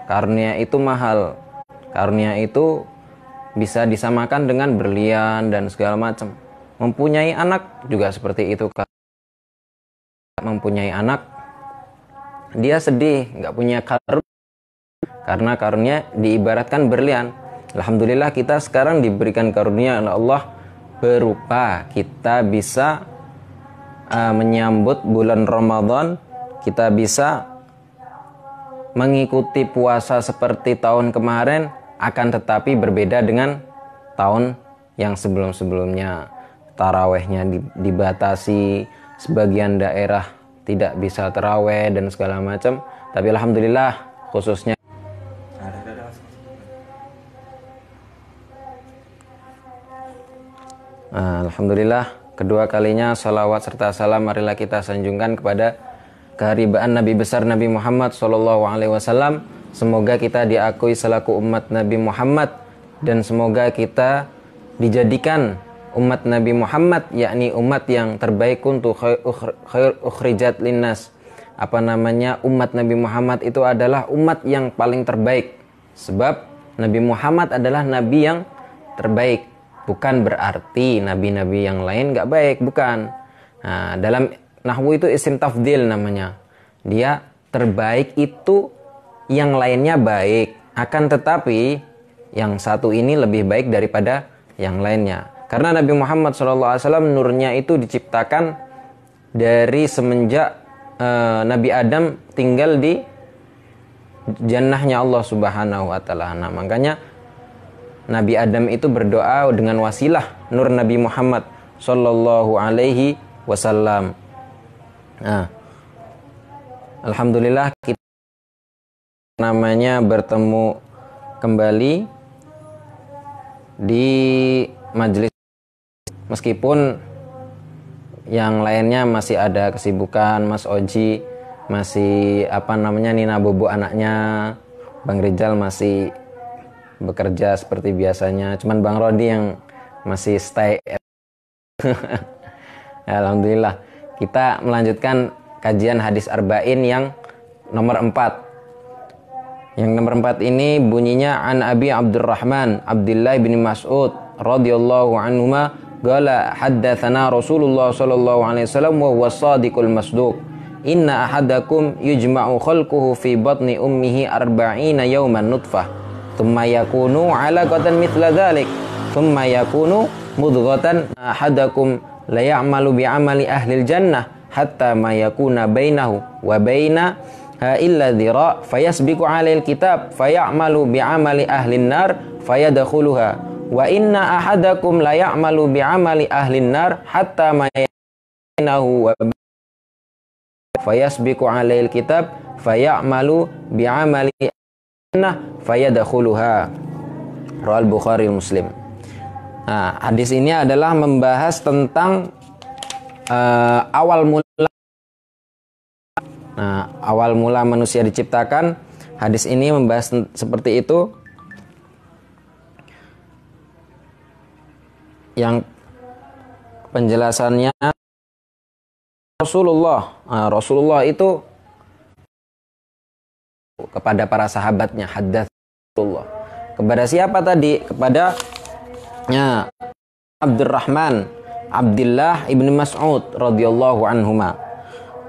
Karunia itu mahal. Karunia itu bisa disamakan dengan berlian dan segala macam. Mempunyai anak juga seperti itu. Mempunyai anak, dia sedih, nggak punya karunia, karena karunia diibaratkan berlian. Alhamdulillah kita sekarang diberikan karunia oleh Allah berupa kita bisa menyambut bulan Ramadan, kita bisa mengikuti puasa seperti tahun kemarin, akan tetapi berbeda dengan tahun yang sebelum-sebelumnya. Tarawehnya dibatasi, sebagian daerah tidak bisa taraweh dan segala macam. Tapi alhamdulillah khususnya alhamdulillah kedua kalinya salawat serta salam marilah kita sanjungkan kepada keharibaan Nabi besar Nabi Muhammad SAW. Semoga kita diakui selaku umat Nabi Muhammad, dan semoga kita dijadikan umat Nabi Muhammad, yakni umat yang terbaik untuk khair ukhrijat linnas. Umat Nabi Muhammad itu adalah umat yang paling terbaik. Sebab Nabi Muhammad adalah nabi yang terbaik. Bukan berarti nabi-nabi yang lain gak baik, bukan. Nah, dalam nahwu itu isim tafdil namanya. Dia terbaik itu yang lainnya baik, akan tetapi yang satu ini lebih baik daripada yang lainnya. Karena Nabi Muhammad SAW nurnya itu diciptakan dari semenjak Nabi Adam tinggal di jannahnya Allah Subhanahu wa Ta'ala. Nah, makanya Nabi Adam itu berdoa dengan wasilah nur Nabi Muhammad Sallallahu Alaihi Wasallam. Nah, alhamdulillah kita namanya bertemu kembali di majelis, meskipun yang lainnya masih ada kesibukan. Mas Oji masih Nina Bobo anaknya, Bang Rizal masih bekerja seperti biasanya, cuman Bang Rodi yang masih stay. Alhamdulillah kita melanjutkan kajian hadis arba'in yang nomor 4. Yang nomor 4 ini bunyinya an Abi Abdurrahman Abdullah bin Mas'ud radhiyallahu anhuma qala haddatsana Rasulullah sallallahu alaihi wasallam wa huwa shadiqul masduq inna ahadakum yujma'u khalquhu fi batni ummihi 40 yawman nutfah thumma yakunu 'alaqatan mithla dhalik thumma yakunu mudghatan ahadakum la ya'malu bi'amali ahli jannah hatta ma yakuna bainahu wa baina illa dhira fayasbiqu 'alal kitab fayamalu bi'amali ahlin nar fayadkhuluha wa inna ahadakum la ya'malu bi'amali ahlin nar hatta ma yainahu wa fayasbiqu 'alal kitab fayamalu bi'amali jannah fayadkhuluha. Rawal Bukhari Muslim. Nah, hadis ini adalah membahas tentang awal mula. Nah, awal mula manusia diciptakan. Hadis ini membahas seperti itu. Yang penjelasannya Rasulullah. Nah, Rasulullah itu kepada para sahabatnya, hadats Rasulullah. Kepada siapa tadi? Kepada Abdurrahman Abdullah ibn Mas'ud radhiyallahu anhuma.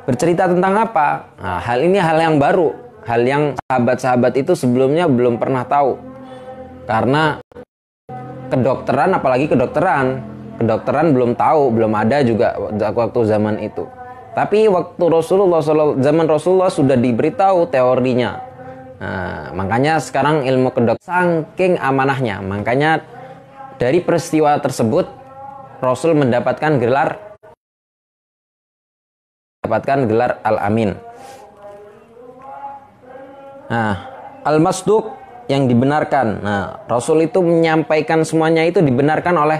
Bercerita tentang apa? Nah, hal ini hal yang baru, hal yang sahabat-sahabat itu sebelumnya belum pernah tahu. Karena kedokteran, apalagi kedokteran belum tahu, belum ada juga waktu zaman itu. Tapi waktu zaman Rasulullah sudah diberitahu teorinya. Nah, makanya sekarang ilmu kedokteran saking amanahnya, makanya dari peristiwa tersebut Rasul mendapatkan gelar Al-Amin. Nah, Al-Masduq yang dibenarkan. Nah, Rasul itu menyampaikan semuanya itu dibenarkan oleh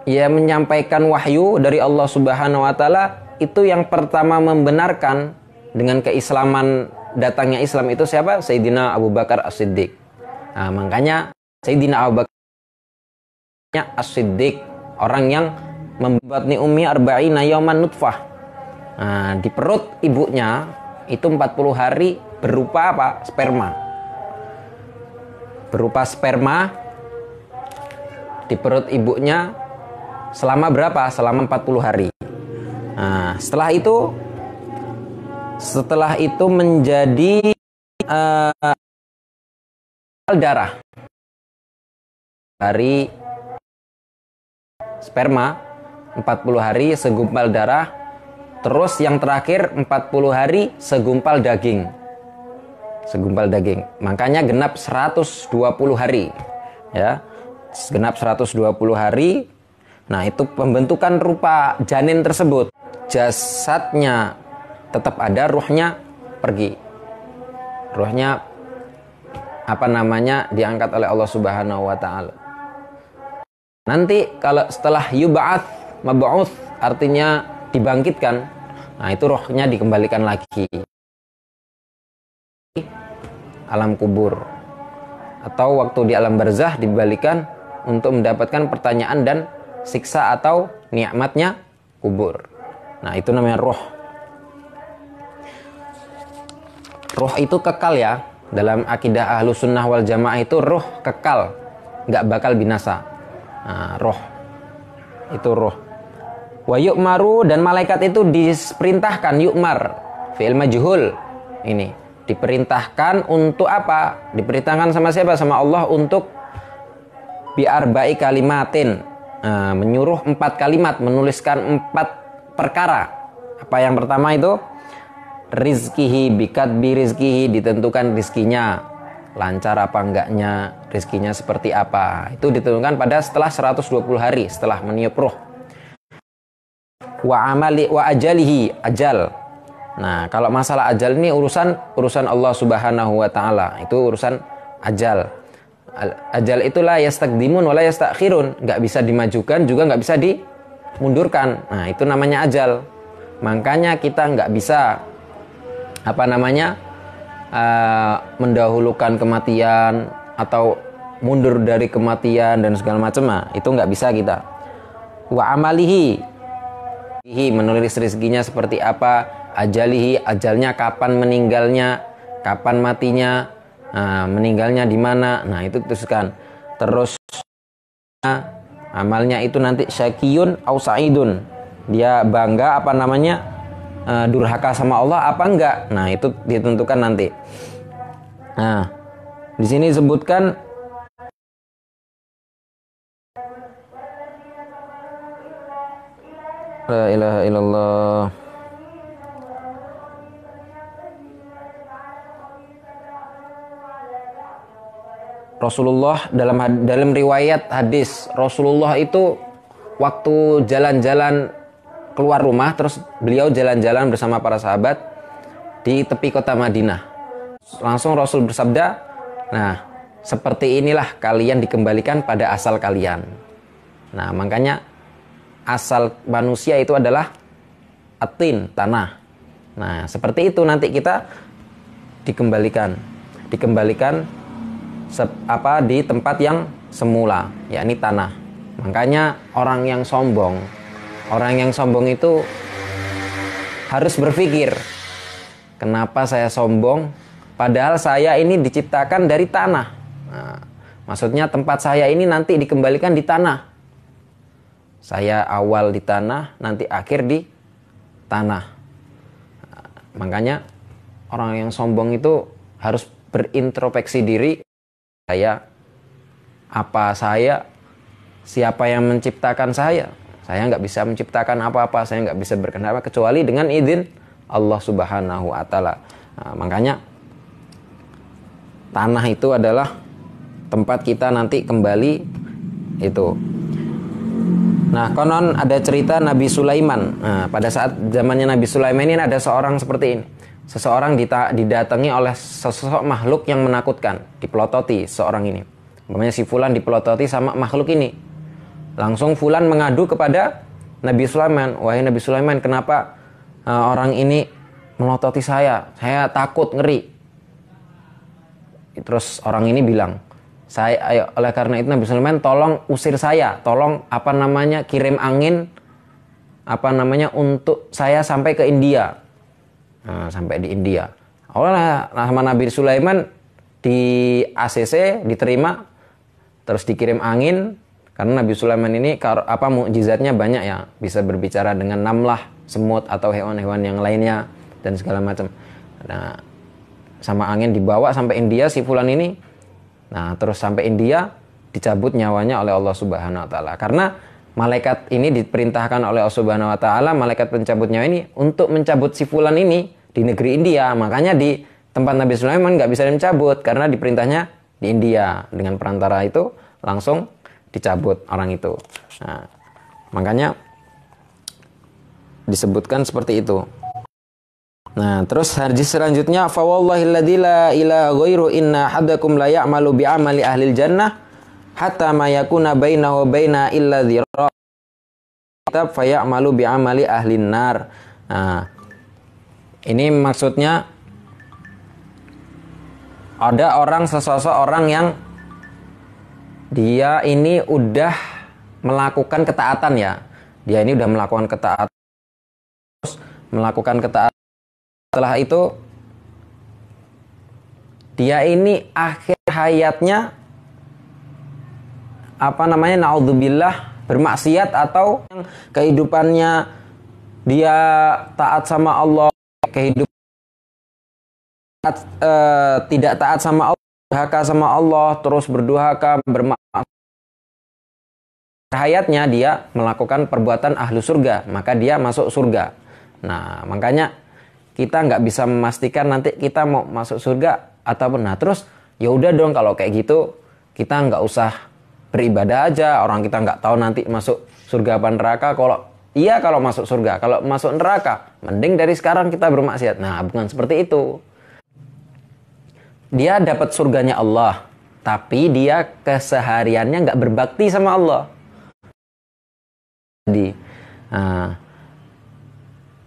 menyampaikan wahyu dari Allah Subhanahu wa Ta'ala. Itu yang pertama membenarkan dengan keislaman, datangnya Islam itu siapa? Sayyidina Abu Bakar As-Siddiq. Nah, makanya Sayyidina Abu Bakar As-Siddiq, orang yang membatni ummi arba'ina yauman nutfah. Nah, di perut ibunya itu 40 hari berupa apa? Sperma. Berupa sperma di perut ibunya selama berapa? Selama 40 hari. Nah, setelah itu menjadi darah dari sperma 40 hari segumpal darah, terus yang terakhir 40 hari segumpal daging. Makanya genap 120 hari. Ya. Genap 120 hari. Nah, itu pembentukan rupa janin tersebut. Jasadnya tetap ada, ruhnya pergi. Ruhnya diangkat oleh Allah Subhanahu wa taala. Nanti kalau setelah yub'ats, mab'uts artinya dibangkitkan. Nah, itu rohnya dikembalikan lagi alam kubur, atau waktu di alam barzah dibalikan untuk mendapatkan pertanyaan dan siksa atau nikmatnya kubur. Nah, itu namanya roh. Roh itu kekal ya. Dalam akidah Ahlus Sunnah wal Jamaah itu roh kekal, nggak bakal binasa. Nah, roh itu roh. Wa yu'maru, dan malaikat itu diperintahkan, yu'mar fi'il majhul ini, diperintahkan untuk apa? Diperintahkan sama siapa? Sama Allah untuk bi'arba'i kalimatin, menyuruh 4 kalimat, menuliskan 4 perkara. Apa yang pertama itu? Rizkihi, bikatbi rizkihi, ditentukan rizkinya lancar apa enggaknya, rizkinya seperti apa, itu ditentukan pada setelah 120 hari setelah meniup ruh. Wa ajalihi, ajal. Nah, kalau masalah ajal ini urusan Allah Subhanahu wa taala, itu urusan ajal. Ajal itulah yastaqdimun wala yastakhirun, enggak bisa dimajukan juga enggak bisa dimundurkan. Nah, itu namanya ajal. Makanya kita enggak bisa mendahulukan kematian atau mundur dari kematian dan segala macam. Nah, itu nggak bisa kita. Wa amalihi, menulis rezekinya seperti apa, ajalihi, ajalnya kapan meninggalnya, kapan matinya, meninggalnya di mana. Nah, itu tuliskan. Terus amalnya itu nanti syakiyun au sa'idun, dia bangga durhaka sama Allah apa enggak. Nah, itu ditentukan nanti. Nah, di sini disebutkan la ilaha illallah. Rasulullah dalam riwayat hadis, Rasulullah itu waktu jalan-jalan keluar rumah, terus beliau jalan-jalan bersama para sahabat di tepi kota Madinah. Langsung Rasul bersabda, nah, seperti inilah kalian dikembalikan pada asal kalian. Nah, makanya asal manusia itu adalah atin, tanah. Nah, seperti itu nanti kita dikembalikan di tempat yang semula, yakni tanah. Makanya orang yang sombong itu harus berpikir, kenapa saya sombong padahal saya ini diciptakan dari tanah. Nah, maksudnya tempat saya ini nanti dikembalikan di tanah. Saya awal di tanah, nanti akhir di tanah. Nah, makanya orang yang sombong itu harus berintrospeksi diri. Siapa yang menciptakan saya? Saya nggak bisa menciptakan apa-apa, saya nggak bisa berkenapa kecuali dengan izin Allah Subhanahu wa ta'ala. Nah, makanya tanah itu adalah tempat kita nanti kembali itu. Nah, konon ada cerita Nabi Sulaiman. Nah, pada saat zamannya Nabi Sulaiman ini ada seorang seperti ini. Seseorang didatangi oleh sesosok makhluk yang menakutkan, dipelototi seorang ini. Namanya si fulan dipelototi sama makhluk ini. Langsung fulan mengadu kepada Nabi Sulaiman, wahai Nabi Sulaiman, kenapa orang ini melototi saya? Saya takut, ngeri. Terus orang ini bilang, oleh karena itu Nabi Sulaiman, tolong usir saya, tolong kirim angin untuk saya sampai ke India. Nah, sampai di India. Awalnya sama Nabi Sulaiman di ACC diterima, terus dikirim angin, karena Nabi Sulaiman ini mukjizatnya banyak ya, bisa berbicara dengan namlah, semut atau hewan-hewan yang lainnya dan segala macam. Nah, sama angin dibawa sampai India si fulan ini. Nah, terus sampai India dicabut nyawanya oleh Allah Subhanahu wa taala. Karena malaikat ini diperintahkan oleh Allah Subhanahu wa taala, malaikat pencabut nyawa ini untuk mencabut si fulan ini di negeri India. Makanya di tempat Nabi Sulaiman nggak bisa dicabut karena diperintahnya di India. Dengan perantara itu langsung dicabut orang itu. Nah, makanya disebutkan seperti itu. Nah, terus hadis selanjutnya, fa wallahi alladzi la ilaha ghairu inna hadakum la ya'malu bi amali ahlil jannah hatta ma yakuna bainahu wa baina illa dzira kitab fa ya'malu bi amali ahlin nar. Nah, ini maksudnya ada seseorang yang dia ini udah melakukan ketaatan ya. Dia ini udah melakukan ketaatan. Terus melakukan ketaatan. Setelah itu dia ini akhir hayatnya naudzubillah bermaksiat, atau kehidupannya dia taat sama Allah, tidak taat sama Allah, durhaka sama Allah, terus berdurhaka, bermaksiat. Hayatnya dia melakukan perbuatan ahlu surga, maka dia masuk surga. Nah, makanya kita nggak bisa memastikan nanti kita mau masuk surga ataupun. Nah, terus ya udah dong kalau kayak gitu kita nggak usah beribadah aja. Orang kita nggak tahu nanti masuk surga apa neraka. Kalau masuk surga, kalau masuk neraka, mending dari sekarang kita bermaksiat. Nah, bukan seperti itu. Dia dapat surganya Allah, tapi dia kesehariannya nggak berbakti sama Allah. Jadi,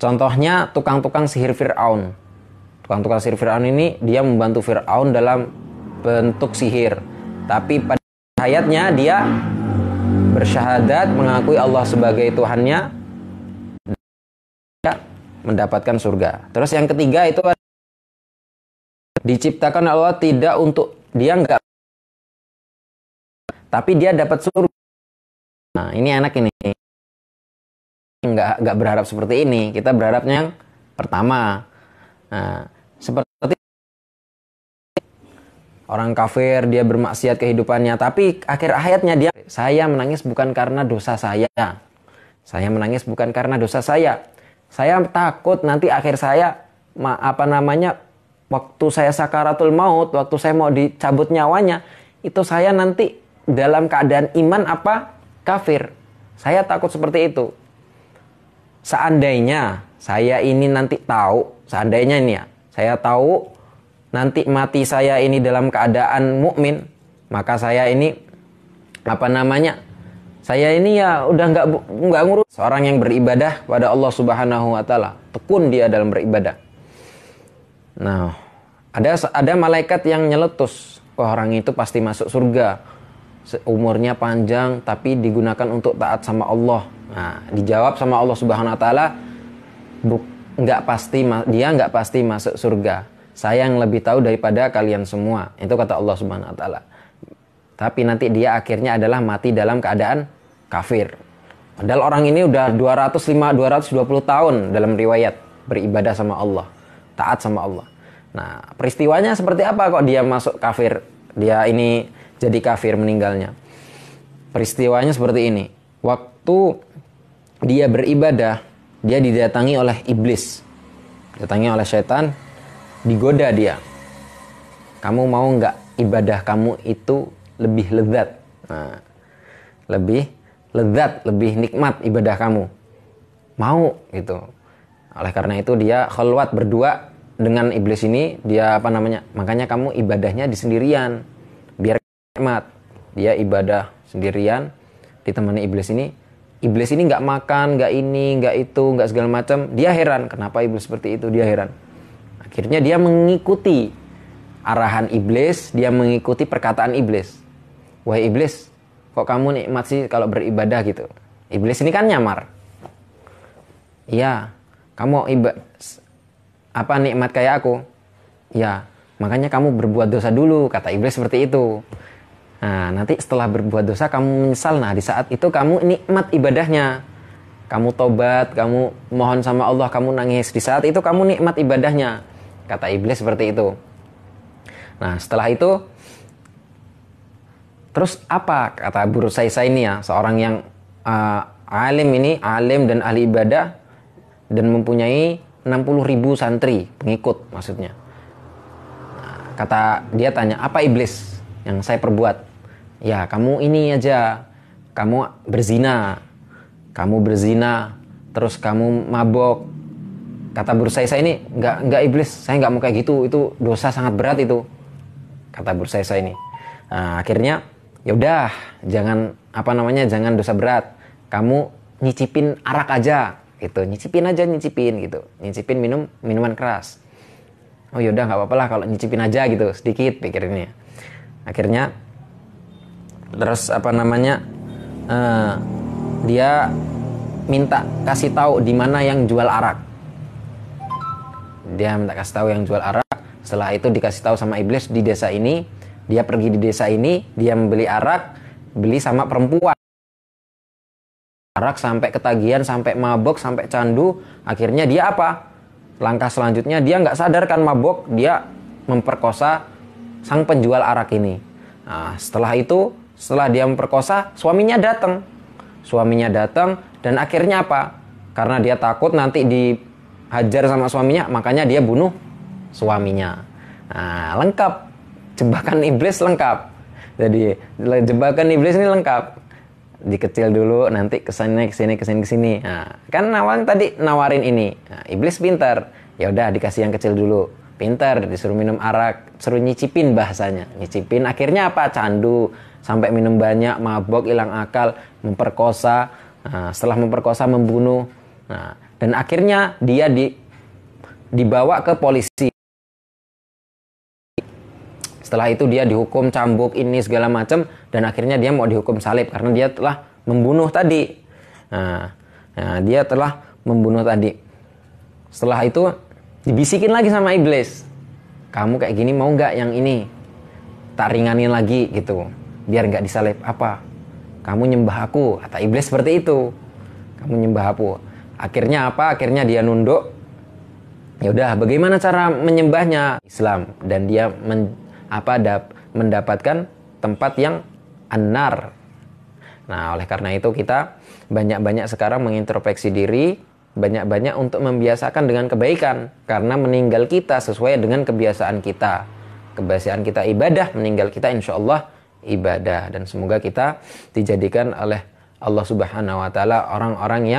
contohnya tukang-tukang sihir Fir'aun. Tukang-tukang sihir Fir'aun ini dia membantu Fir'aun dalam bentuk sihir. Tapi pada hayatnya dia bersyahadat, mengakui Allah sebagai Tuhannya, dia mendapatkan surga. Terus yang ketiga itu diciptakan Allah tidak untuk dia enggak, tapi dia dapat surga. Nah, ini enak ini. Enggak berharap seperti ini. Kita berharapnya yang pertama. Nah, seperti orang kafir, dia bermaksiat kehidupannya, tapi akhir hayatnya saya menangis bukan karena dosa saya. Saya menangis bukan karena dosa saya. Saya takut nanti akhir saya waktu saya sakaratul maut, waktu saya mau dicabut nyawanya, itu saya nanti dalam keadaan iman apa kafir. Saya takut seperti itu. Seandainya saya ini nanti tahu, seandainya ini ya, saya tahu nanti mati saya ini dalam keadaan mukmin, maka saya ini saya ini ya udah nggak ngurus. Seorang yang beribadah pada Allah Subhanahu wa taala, tekun dia dalam beribadah. Nah, ada malaikat yang nyeletus, orang itu pasti masuk surga, umurnya panjang tapi digunakan untuk taat sama Allah. Nah, dijawab sama Allah Subhanahu wa taala, dia nggak pasti masuk surga. Saya yang lebih tahu daripada kalian semua. Itu kata Allah Subhanahu wa taala. Tapi nanti dia akhirnya adalah mati dalam keadaan kafir. Padahal orang ini udah 220 tahun dalam riwayat beribadah sama Allah, taat sama Allah. Nah, peristiwanya seperti apa kok dia masuk kafir? Dia ini jadi kafir meninggalnya. Peristiwanya seperti ini. Waktu dia beribadah, dia didatangi oleh iblis. Didatangi oleh setan, digoda dia. Kamu mau nggak ibadah kamu itu lebih lezat? Nah, lebih lezat, lebih nikmat ibadah kamu. Mau gitu. Oleh karena itu dia khalwat berdua dengan iblis ini, makanya kamu ibadahnya di sendirian biar nikmat. Dia ibadah sendirian ditemani iblis ini. Iblis ini nggak makan, nggak ini, nggak itu, nggak segala macam. Dia heran, kenapa iblis seperti itu? Dia heran. Akhirnya dia mengikuti arahan iblis, dia mengikuti perkataan iblis. Wahai iblis, kok kamu nikmat sih kalau beribadah gitu? Iblis ini kan nyamar. Iya, kamu nikmat kayak aku. Ya, makanya kamu berbuat dosa dulu, kata iblis seperti itu. Nah, nanti setelah berbuat dosa kamu menyesal. Nah, di saat itu kamu nikmat ibadahnya. Kamu tobat, kamu mohon sama Allah, kamu nangis. Di saat itu kamu nikmat ibadahnya. Kata iblis seperti itu. Nah, setelah itu terus apa? Kata Abu Rusaisa ini ya, seorang yang alim dan ahli ibadah dan mempunyai 60.000 santri, pengikut maksudnya. Nah, kata dia tanya, apa iblis yang saya perbuat? Ya, kamu ini aja. Kamu berzina, terus kamu mabok. Kata Bursaisa ini, enggak iblis, saya enggak mau kayak gitu, itu dosa sangat berat itu. Kata Bursaisa ini. Nah, akhirnya ya udah, jangan dosa berat. Kamu nyicipin arak aja gitu, nyicipin gitu. Nyicipin minuman keras. Oh ya udah enggak apa-apa lah kalau nyicipin aja gitu, sedikit pikirinnya. Akhirnya terus dia minta kasih tahu di mana yang jual arak. Dia minta kasih tahu yang jual arak. Setelah itu dikasih tahu sama iblis di desa ini. Dia pergi di desa ini, dia membeli arak, beli sama perempuan. Arak sampai ketagihan, sampai mabok, sampai candu. Akhirnya dia apa? Langkah selanjutnya dia nggak sadarkan mabok, dia memperkosa sang penjual arak ini. Nah, setelah dia memperkosa, suaminya datang dan akhirnya apa? Karena dia takut nanti dihajar sama suaminya, makanya dia bunuh suaminya. Nah, lengkap. Jebakan iblis lengkap. Jadi jebakan iblis ini lengkap. Dikecil dulu, nanti kesini. Nah, kan awalnya tadi nawarin ini. Nah, iblis pintar. Ya udah dikasih yang kecil dulu. Pintar, disuruh minum arak, suruh nyicipin bahasanya. Nyicipin, akhirnya apa? Candu, sampai minum banyak, mabok, hilang akal, memperkosa. Nah, setelah memperkosa, membunuh. Nah, dan akhirnya dia dibawa ke polisi. Setelah itu dia dihukum cambuk ini segala macam, dan akhirnya dia mau dihukum salib karena dia telah membunuh tadi. Nah, dia telah membunuh tadi. Setelah itu dibisikin lagi sama iblis, kamu kayak gini mau nggak yang ini? Tak ringanin lagi gitu, biar nggak disalib. Apa? Kamu nyembah aku, kata iblis seperti itu. Kamu nyembah aku. Akhirnya apa? Akhirnya dia nunduk. Ya udah, bagaimana cara menyembahnya? Islam, dan dia mendapatkan tempat yang an-nar. Nah, oleh karena itu kita banyak-banyak sekarang mengintrospeksi diri, banyak-banyak untuk membiasakan dengan kebaikan, karena meninggal kita sesuai dengan kebiasaan kita. Kebiasaan kita ibadah, meninggal kita insya Allah ibadah. Dan semoga kita dijadikan oleh Allah Subhanahu wa Ta'ala orang-orang yang